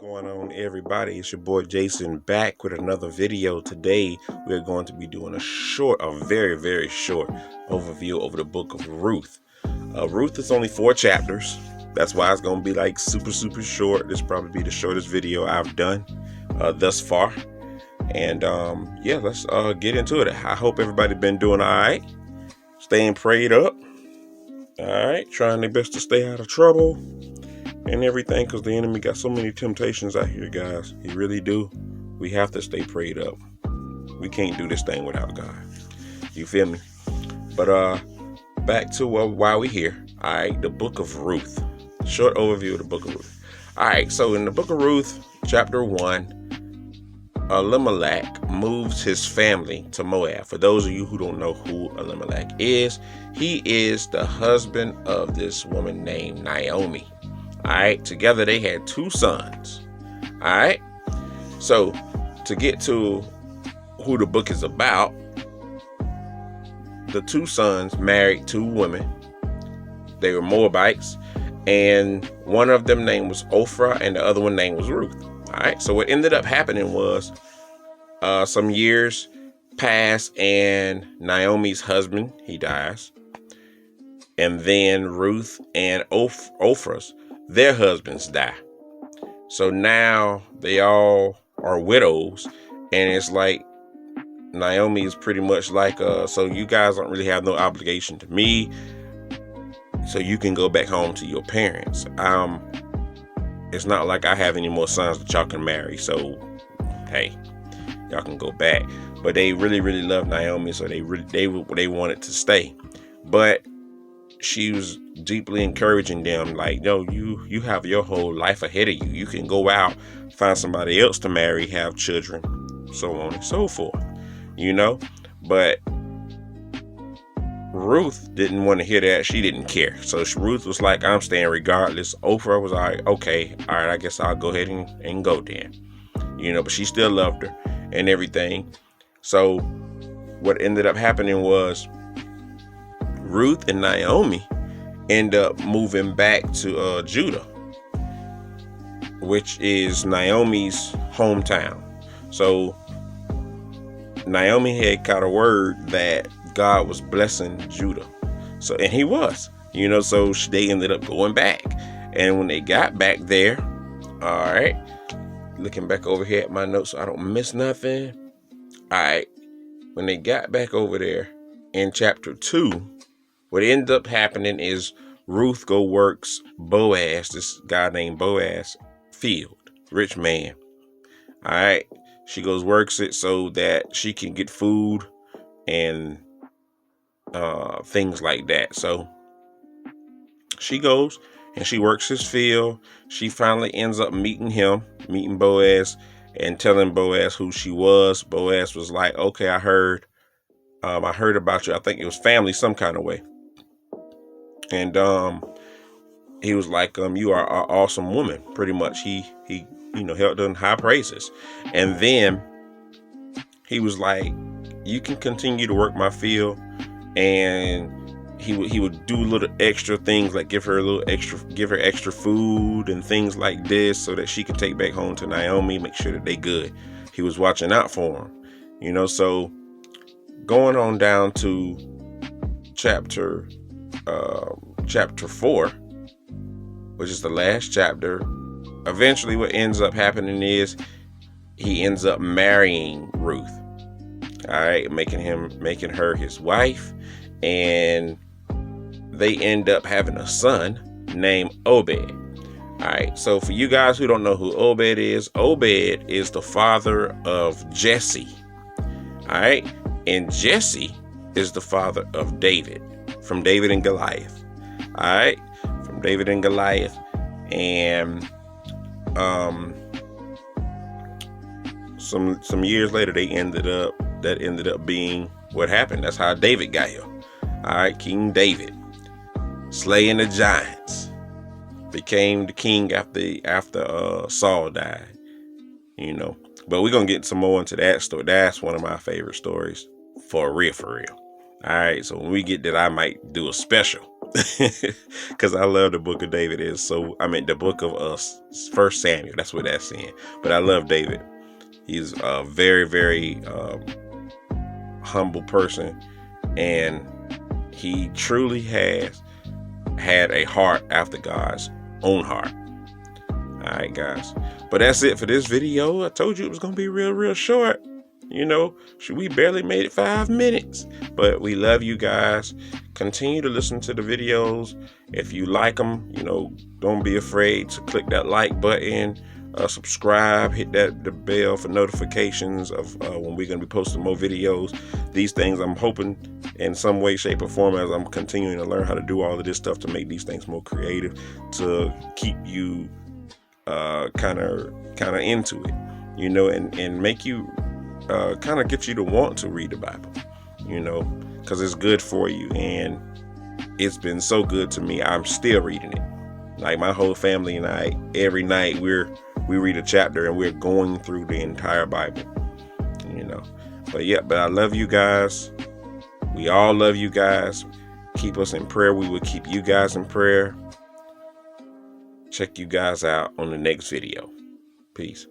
going on, everybody? It's your boy Jason back with another video. Today we're going to be doing a very, very short overview over the Book of Ruth. Ruth is only 4 chapters. That's why it's going to be like super short. This probably be the shortest video I've done thus far. And yeah, let's get into it. I hope everybody been doing all right, staying prayed up. All right, trying their best to stay out of trouble and everything, because the enemy got so many temptations out here, guys. He really do. We have to stay prayed up. We can't do this thing without God. You feel me? But back to why we here. All right, the Book of Ruth. Short overview of the Book of Ruth. All right, so in the Book of Ruth, chapter 1, Elimelech moves his family to Moab. For those of you who don't know who Elimelech is, he is the husband of this woman named Naomi. All right, together they had 2 sons. All right, so to get to who the book is about, the 2 sons married 2 women. They were Moabites, and one of them name was Ophrah and the other one name was Ruth. All right, so what ended up happening was some years pass and Naomi's husband, he dies. And then Ruth and Ophrah's, their husbands die. So now they all are widows, and it's like Naomi is pretty much like, so you guys don't really have no obligation to me, so you can go back home to your parents. It's not like I have any more sons that y'all can marry, so hey, y'all can go back. But they really love Naomi, so they wanted to stay. But she was deeply encouraging them, like, yo, you have your whole life ahead of you. You can go out, find somebody else to marry, have children, so on and so forth, you know. But Ruth didn't want to hear that. She didn't care. So Ruth was like, I'm staying regardless. Ophrah was like, okay, all right, I guess I'll go ahead and go then, you know. But she still loved her and everything. So what ended up happening was Ruth and Naomi end up moving back to Judah, which is Naomi's hometown. So Naomi had got a word that God was blessing Judah. So, and he was, you know, so they ended up going back. And when they got back there, all right, looking back over here at my notes so I don't miss nothing. All right, when they got back over there in chapter 2, what ended up happening is Ruth works Boaz, this guy named Boaz, field, rich man. All right, she works it so that she can get food and things like that. So she goes and she works his field. She finally ends up meeting Boaz and telling Boaz who she was. Boaz was like, okay, I heard about you. I think it was family, some kind of way. And he was like, you are an awesome woman. Pretty much he held her in high praises. And then he was like, you can continue to work my field. And he would do little extra things, like give her extra food and things like this, so that she could take back home to Naomi, make sure that they good. He was watching out for them, you know. So going on down to chapter 4, which is the last chapter, eventually what ends up happening is he ends up marrying Ruth. All right, making her his wife, and they end up having a son named Obed. All right, so for you guys who don't know who Obed is the father of Jesse. All right, and Jesse is the father of David, from David and Goliath. All right, from David and Goliath, and some years later that ended up being what happened. That's how David got here. All right, King David, slaying the giants, became the king after Saul died, you know. But we're gonna get some more into that story. That's one of my favorite stories, for real. All right, so when we get that, I might do a special because I love the Book of David. The Book of First Samuel. That's what that's in. But I love David. He's a very, very humble person, and he truly has had a heart after God's own heart. All right, guys. But that's it for this video. I told you it was gonna be real short. We barely made it 5 minutes, but we love you guys. Continue to listen to the videos. If you like them, don't be afraid to click that like button, subscribe, hit the bell for notifications of when we're going to be posting more videos. These things I'm hoping in some way, shape, or form, as I'm continuing to learn how to do all of this stuff, to make these things more creative, to keep you kind of into it, and make you kind of get you to want to read the Bible, because it's good for you, and it's been so good to me. I'm still reading it. Like, my whole family and I, every night we read a chapter, and we're going through the entire Bible, But I love you guys. We all love you guys. Keep us in prayer. We will keep you guys in prayer. Check you guys out on the next video. Peace.